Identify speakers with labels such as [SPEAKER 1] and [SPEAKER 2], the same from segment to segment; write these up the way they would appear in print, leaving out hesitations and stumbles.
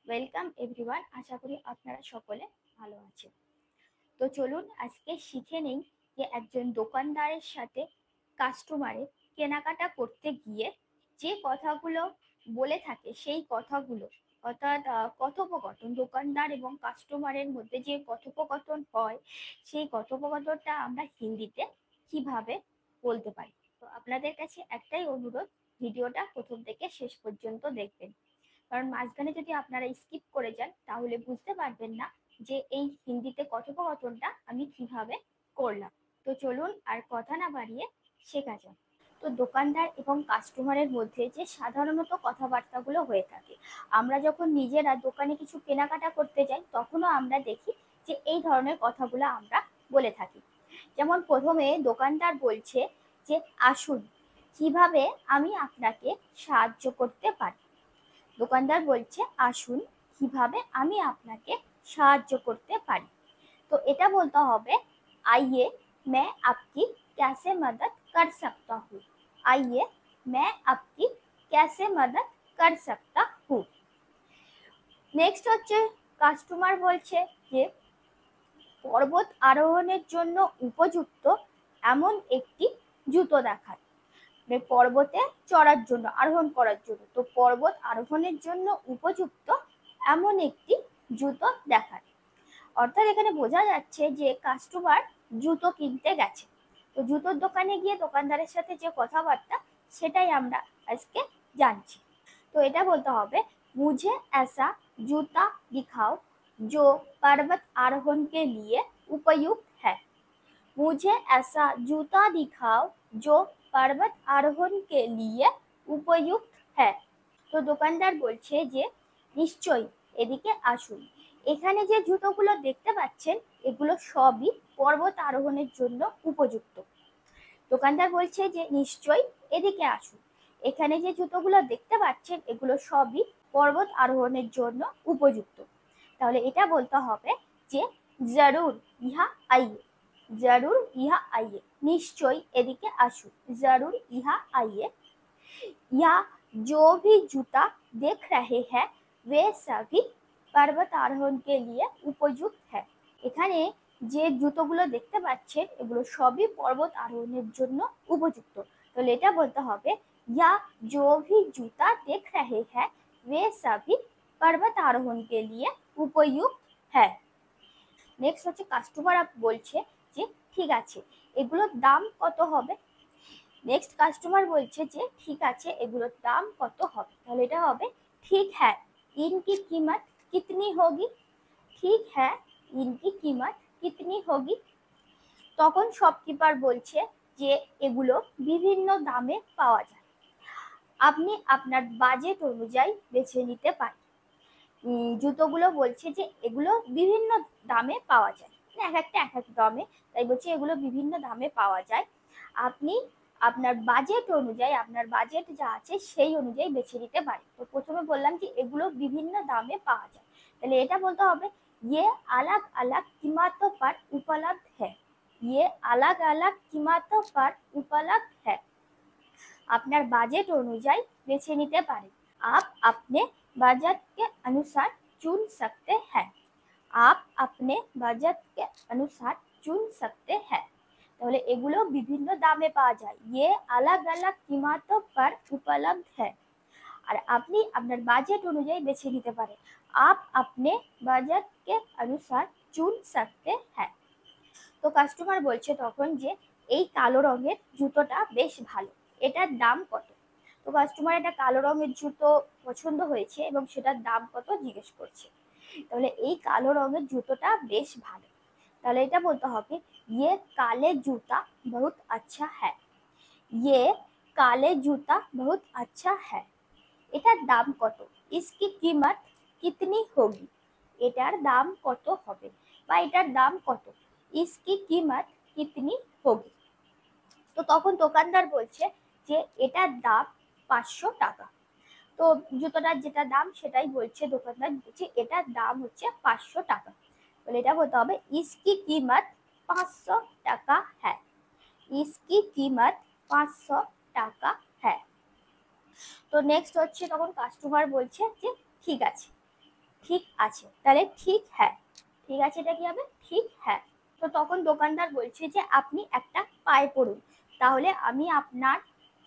[SPEAKER 1] Welcome everyone, আশা করি আপনারা সকলে ভালো আছেন। তো চলুন আজকে শিখে নেই যে একজন দোকানদারের সাথে কাস্টমারের কেনাকাটা করতে গিয়ে যে কথাগুলো বলে থাকে সেই কথাগুলো, অর্থাৎ কথোপকথন, দোকানদার এবং কাস্টমারের মধ্যে যে কথোপকথন হয় সেই কথোপকথনটা আমরা হিন্দিতে কিভাবে বলতে পারি। তো আপনাদের কাছে একটাই অনুরোধ, ভিডিওটা প্রথম থেকে শেষ পর্যন্ত দেখবেন, কারণ মাঝখানে যদি আপনারা স্কিপ করে যান তাহলে বুঝতে পারবেন না যে এই হিন্দিতে কথোপকথনটা আমি কিভাবে করলাম। তো চলুন আর কথা না বাড়িয়ে শেখা যাক। তো দোকানদার এবং কাস্টমারের মধ্যে যে সাধারণত কথাবার্তাগুলো হয়ে থাকে, আমরা যখন নিজেরা দোকানে কিছু কেনাকাটা করতে যাই তখনও আমরা দেখি যে এই ধরনের কথাগুলো আমরা বলে থাকি। যেমন প্রথমে দোকানদার বলছে যে আসুন, কিভাবে আমি আপনাকে সাহায্য করতে পারি। দোকানদার বলছে আসুন, কিভাবে আমি আপনাকে সাহায্য করতে পারি। তো এটা বলতে হবে आइए मैं आपकी कैसे मदद कर सकता हूँ। आइए मैं आपकी कैसे मदद कर सकता हूँ। নেক্সট হচ্ছে কাস্টমার বলছে যে পর্বত আরোহণের জন্য উপযুক্ত এমন একটি জুতো দেখান। পর্বতে চড়ার জন্য, আরোহণ করার জন্য, তো পর্বত আরোহণের জন্য উপযুক্ত এমন একটি জুতো দেখান। অর্থাৎ এখানে বোঝা যাচ্ছে যে কাস্টমার জুতো কিনতে গেছে। তো জুতোর দোকানে গিয়ে দোকানদারের সাথে যে কথাবার্তা সেটাই আমরা আজকে জানছি। তো এটা বলতে হবে मुझे ऐसा जूता दिखाओ जो पर्वत आरोहण के लिए उपयुक्त है। मुझे ऐसा जूता दिखाओ जो पर्वत आरोहण के लिए উপযুক্ত है। তো দোকানদার বলছে যে নিশ্চয়ই, এদিকে আসুন, এখানে যে জুতোগুলো দেখতে পাচ্ছেন এগুলো সবই পর্বত আরোহণের জন্য উপযুক্ত। দোকানদার বলছে যে নিশ্চয়ই, এদিকে আসুন, এখানে যে জুতোগুলো দেখতে পাচ্ছেন এগুলো সবই পর্বত আরোহণের জন্য উপযুক্ত। তাহলে এটা বলতে হবে যে জরুর ইহা আইয়ে। जरूर यहाँ आइए, निश्चय एदिके आसुन, जरूर यहाँ आइए। या जो भी जूता देख रहे हैं वे सभी पर्वत आरोहण के लिए उपयुक्त है। এখানে যে জুতোগুলো দেখতে পাচ্ছেন এগুলো সবই পর্বত আরোহণের জন্য উপযুক্ত। তাহলে এটা বলতে হবে या जो भी जूता देख रहे हैं वे सभी पर्वत आरोहण के लिए उपयुक्त है। নেক্সট হচ্ছে কাস্টমার বলছে যে ঠিক আছে, এগুলোর দাম কত হবে। নেক্সট কাস্টমার বলছে যে ঠিক আছে, এগুলোর দাম কত হবে। তাহলে এটা হবে ঠিক হ্যাঁ ইনকি कीमत कितनी होगी। ঠিক হ্যাঁ ইনকি कीमत कितनी होगी। তখন শপকিপার বলছে যে এগুলো বিভিন্ন দামে পাওয়া যায়, আপনি আপনার বাজেট অনুযায়ী বেছে নিতে পারেন। জুতোগুলো বলছে যে এগুলো বিভিন্ন দামে পাওয়া যায়, এক একটা এক এক দামে, তাই বলছে এগুলো বিভিন্ন দামে পাওয়া যায়, আপনি আপনার বাজেট অনুযায়ী, আপনার বাজেট যা আছে সেই অনুযায়ী বেছে নিতে পারেন। তো প্রথমে বললাম যে এগুলো বিভিন্ন দামে পাওয়া যায়, তাহলে এটা বলতে হবে ये अलग अलग कीमतों पर उपलब्ध है। ये अलग अलग कीमतों पर उपलब्ध है। আপনার বাজেট অনুযায়ী বেছে নিতে পারেন। आप अपने बजट के अनुसार चुन सकते हैं। आप अपने बजट के अनुसार चुन सकते हैं। তাহলে এগুলো বিভিন্ন দামে পাওয়া যায়, ये अलग अलग कीमतों पर उपलब्ध है। আর আপনি আপনার বাজেট অনুযায়ী বেছে নিতে পারেন। आप अपने बजट के अनुसार चुन सकते हैं। তো কাস্টমার বলছে তখন যে এই কালো রঙের জুতোটা বেশ ভালো, এটার দাম কত। তো কাস্টমার এটা কালো রঙের জুতো পছন্দ হয়েছে এবং সেটার দাম কত জিজ্ঞেস করছে। তাহলে এই কালো রঙের জুতোটা বেশ ভালো। তাহলে এটা বলতে হবে ये काले जूता बहुत अच्छा है। ये काले जूता बहुत अच्छा है। এটার দাম কত। इसकी कीमत कितनी होगी। এটার দাম কত হবে বা এটার দাম কত। इसकी कीमत कितनी होगी। তো তখন দোকানদার বলছে যে এটার দাম 500 টাকা। তো জুতোটার যেটা দাম সেটাই বলছে দোকানদার, বলছে এটার দাম হচ্ছে 500 টাকা। বলে এটা বলতে হবে इसकी कीमत 500 টাকা है। इसकी कीमत 500 টাকা है। তো নেক্সট হচ্ছে তখন কাস্টমার বলছে যে ঠিক আছে, ঠিক আছে, তাহলে ঠিক হ্যাঁ, ঠিক আছে এটা কি হবে ঠিক হ্যাঁ। তো তখন দোকানদার বলছে যে আপনি একটা পায়ে পড়ুন, তাহলে আমি আপনার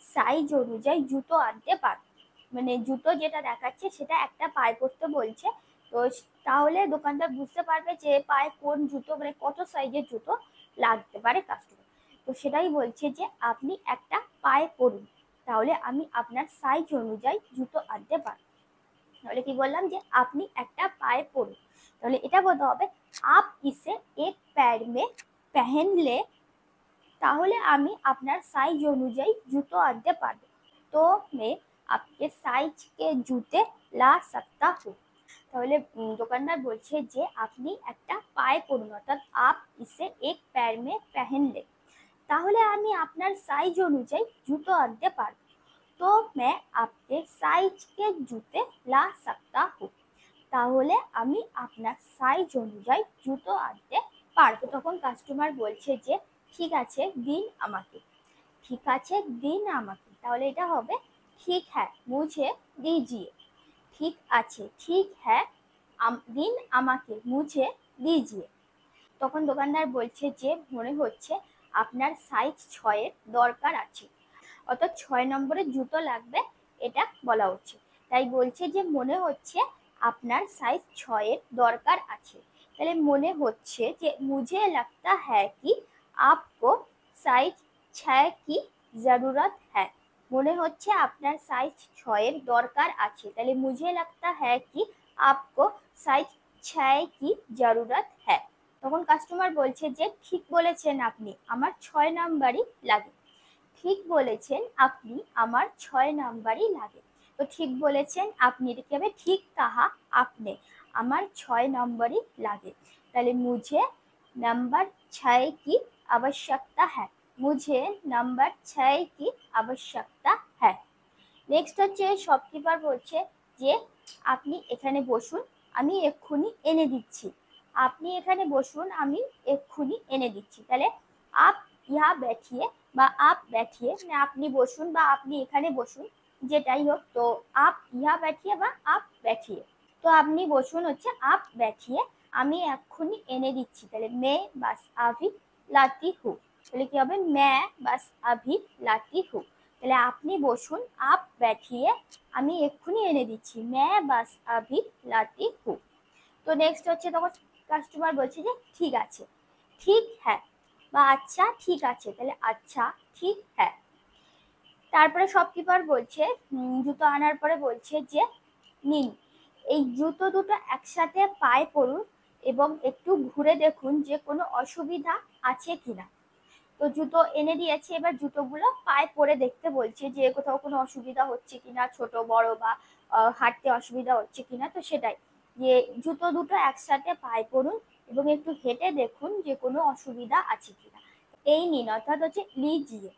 [SPEAKER 1] সাইজ অনুযায়ী জুতো আনতে পারবো। মানে জুতো যেটা দেখাচ্ছে সেটা একটা পায়ে পড়তে বলছে। তো তাহলে দোকানদার বুঝতে পারবে যে পায়ে কোন জুতো, মানে কত সাইজের জুতো লাগতে পারে কাস্টমার। তো সেটাই বলছে যে আপনি একটা পায়ে পড়ুন, তাহলে আমি আপনার সাইজ অনুযায়ী জুতো আনতে পারবো। তাহলে কি বললাম যে আপনি একটা পায়ে পড়ুন, তাহলে এটা বলতে হবে আপ ইসে এক पैर में पहन ले, তাহলে আমি আপনার সাইজ অনুযায়ী জুতো আনতে পারবো। তো मैं आपके साइज के जूते ला सकता हूँ। তাহলে দোকানদার বলছে যে আপনি একটা পায়ে পড়ুন, অর্থাৎ আপ ইসে এক पैर में पहन ले, তাহলে আমি আপনার সাইজ অনুযায়ী জুতো আনতে পারবো। তো मैं आपके साइज के जूते ला सकता हूँ, তাহলে আমি আপনার সাইজ অনুযায়ী জুতো আনতে পারবো। তখন কাস্টমার বলছে যে ঠিক আছে দিন আমাকে, ঠিক আছে দিন আমাকে, তাহলে এটা হবে ঠিক হ্যাঁ মুঝে দিজিয়ে, ঠিক আছে ঠিক হ্যাঁ দিন আমাকে মুঝে দিজিয়ে। তখন দোকানদার বলছে যে মনে হচ্ছে আপনার সাইজ 6-এর দরকার আছে, অর্থাৎ 6 নম্বরের জুতো লাগবে এটা বলা হচ্ছে। তাই বলছে যে মনে হচ্ছে আপনার সাইজ 6-এর দরকার আছে। তাহলে মনে হচ্ছে যে মুঝে लगता है कि आपको সাইজ 6 की जरूरत है, মনে হচ্ছে আপনার সাইজ 6-এর দরকার আছে। তাহলে মুঝে लगता है कि आपको সাইজ 6 की जरूरत है। তখন কাস্টমার বলছে যে ঠিক বলেছেন আপনি, আমার 6 নাম্বারই লাগে। ঠিক বলেছেন আপনি, আমার 6 নাম্বারই লাগে। তো ঠিক বলেছেন আপনি, এটা কি হবে ঠিক কাহা আপনি, আমার 6 নাম্বারই লাগে। তাহলে মুঝে নাম্বার 6 কি আবশ্যকতা হ্যায়, মুঝে নাম্বার 6 কি আবশ্যকতা হ্যায়। নেক্সট হচ্ছে শপকিপার বলছে যে আপনি এখানে বসুন, আমি এক্ষুনি এনে দিচ্ছি। আপনি এখানে বসুন, আমি এক্ষুনি এনে দিচ্ছি। তাহলে আপ ইহা बैठिए বা আপ बैठिए, মানে আপনি বসুন বা আপনি এখানে বসুন, যেটাই হোক। তো আপ ইহা बैठिए বা আপ बैठिए, তো আপনি বসুন হচ্ছে আপ बैठिए, আমি এক্ষুনি এনে দিচ্ছি। তাহলে मैं बस अभी लाती हूँ, তাহলে কি হবে मैं बस अभी लाती हूँ, তাহলে আপনি বসুন আপ बैठिए, আমি এক্ষুনি এনে দিচ্ছি, मैं बस अभी लाती हूँ। তো নেক্সট হচ্ছে তখন কাস্টমার বলছে যে ঠিক আছে ঠিক হ্যাঁ বা আচ্ছা ঠিক আছে, তাহলে আচ্ছা ঠিক হ্যাঁ। তারপরে শপকিপার বলছে জুতো আনার পরে বলছে যে নিন এই জুতো দুটো একসাথে পায়ে পড়ুন এবং একটু ঘুরে দেখুন যে কোনো অসুবিধা আছে কিনা। তো জুতো এনে দিয়েছে, এবার জুতোগুলো পায়ে পরে দেখতে বলছে যে কোথাও কোনো অসুবিধা হচ্ছে কিনা, ছোট বড় বা হাঁটতে অসুবিধা হচ্ছে কিনা। তো সেটাই যে জুতো দুটো একসাথে পায়ে পড়ুন এবং একটু হেঁটে দেখুন যে কোনো অসুবিধা আছে কিনা। এই নিন অর্থাৎ হচ্ছে লিজিয়ে,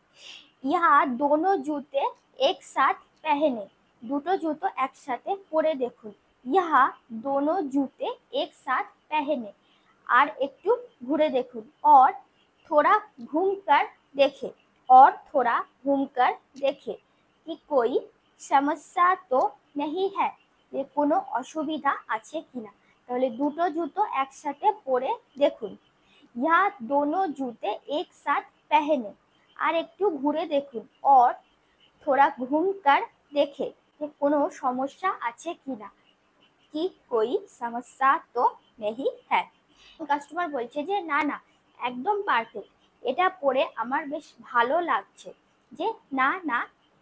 [SPEAKER 1] ইহা দোনো জুতে এক সাথ পেহেনে, দুটো জুতো একসাথে পরে দেখুন। ইহা দোনো জুতে এক সাথ পেহেনে, আর একটু ঘুরে দেখুন। और थोड़ा घूमकर देखे, और थोड़ा घूमकर देखे कि कोई समस्या तो नहीं है, যে কোনো অসুবিধা আছে কিনা। তাহলে দুটো জুতো একসাথে পরে দেখুন। ইহা দোনো জুতে এক সাথ পেহেনে, আর একটু ঘুরে দেখুন। और थोड़ा घूमकर देखे যে কোনো সমস্যা আছে কিনা, কি कोई समस्या तो नहीं है। কাস্টমার বলছে যে না না একদম পারফেক্ট, এটা পরে আমার বেশ ভালো লাগছে। যে না না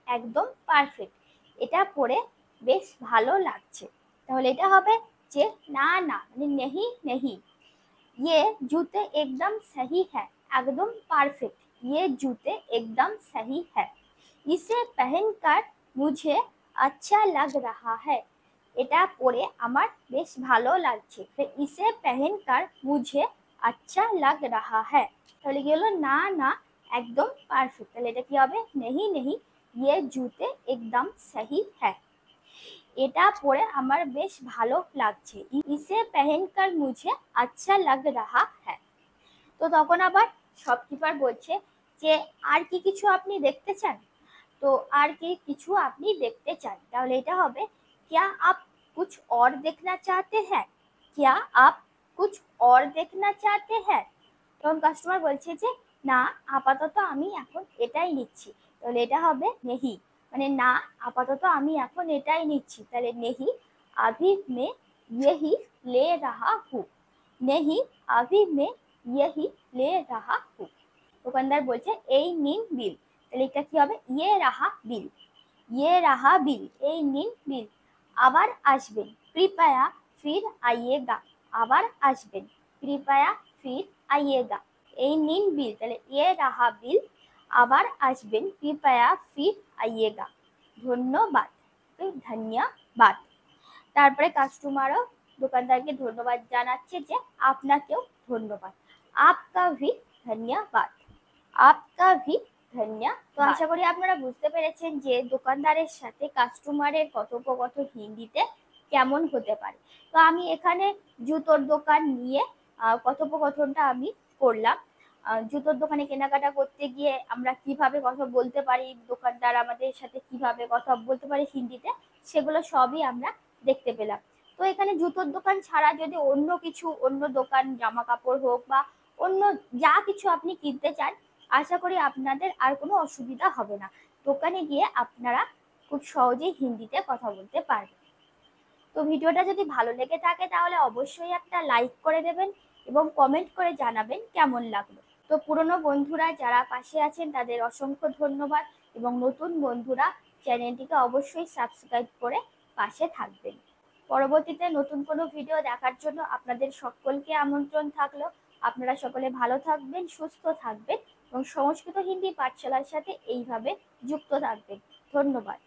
[SPEAKER 1] একদম পারফেক্ট, এটা পরে বেশ ভালো লাগছে। তাহলে এটা হবে যে না না মানে নেহি নেহি, ये जूते एकदम सही है, एकदम परफेक्ट, ये जूते एकदम सही है, इसे पहनकर मुझे अच्छा लग रहा है, এটা পরে আমার বেশ ভালো লাগছে। ইসে পেহেনকার মুঝে আচ্ছা লাগ রাহা হ্যায়, তাহলে কি হলো না না একদম পারফেক্ট, তাহলে এটা কি হবে নেহি নেহি ইয়ে জুতে একদম সহি হ্যায়, এটা পরে আমার বেশ ভালো লাগছে। ইসে পেহেনকার মুঝে আচ্ছা লাগ রাহা হ্যায়। তো তখন আবার শপকিপার বলছে যে আর কি কিছু আপনি দেখতে চান। তো আর কি কিছু আপনি দেখতে চান, তাহলে এটা হবে क्या आप कुछ और देखना चाहते हैं? क्या आप कुछ और देखना चाहते हैं? তখন কাস্টমার বলছে যে না, আপাতত আমি এখন এটাই নিচ্ছি। তাহলে এটা হবে নেহি, মানে না, আপাতত আমি এখন এটাই নিচ্ছি। তাহলে নেহি अभी मैं यही ले रहा हूँ। নেহি अभी मैं यही ले रहा हूँ। দোকানদার বলছে এই নিন বিল। তাহলে এটা কি হবে? ইয়ে রাহা বিল, ইয়ে রাহা বিল, এই নিন বিল। আবার আসবেন, কৃপয়া ফির আইয়েগা। আবার আসবেন, কৃপয়া ফির আইয়েগা। এই নিন বিল, তাহলে ইয়ে রাহা বিল, আবার আসবেন, কৃপয়া ফির আইয়েগা। ধন্যবাদ, ধন্যবাদ। তারপরে কাস্টমারও দোকানদারকে ধন্যবাদ জানাচ্ছে যে আপনাকেও ধন্যবাদ। আপকা ভি ধন্যবাদ, আপকা ভি ধন্যবাদ। তো আশা করি আপনারা বুঝতে পেরেছেন যে দোকানদারের সাথে কাস্টমারের কথোপকথন হিন্দিতে কেমন হতে পারে। তো আমি এখানে জুতোর দোকান নিয়ে কথোপকথনটা আমি করলাম। জুতোর দোকানে কেনাকাটা করতে গিয়ে আমরা কিভাবে কথা বলতে পারি, দোকানদার আমাদের সাথে কিভাবে কথা বলতে পারি হিন্দিতে, সেগুলো সবই আমরা দেখতে পেলাম। তো এখানে জুতোর দোকান ছাড়া যদি অন্য কিছু, অন্য দোকান, জামা কাপড় হোক বা অন্য যা কিছু আপনি কিনতে চান, আশা করি আপনাদের আর কোনো অসুবিধা হবে না। দোকানে গিয়ে আপনারা খুব সহজেই হিন্দিতে কথা বলতে পারবেন। তো ভিডিওটা যদি ভালো লেগে থাকে তাহলে অবশ্যই একটা লাইক করে দেবেন এবং কমেন্ট করে জানাবেন কেমন লাগলো। তো পুরনো বন্ধুরা যারা পাশে আছেন তাদের অসংখ্য ধন্যবাদ, এবং নতুন বন্ধুরা চ্যানেলটিকে অবশ্যই সাবস্ক্রাইব করে পাশে থাকবেন। পরবর্তীতে নতুন কোনো ভিডিও দেখার জন্য আপনাদের সকলকে আমন্ত্রণ থাকলো। আপনারা সকলে ভালো থাকবেন, সুস্থ থাকবেন এবং সংস্কৃত হিন্দি পাঠশালার সাথে এইভাবে যুক্ত থাকবেন। ধন্যবাদ।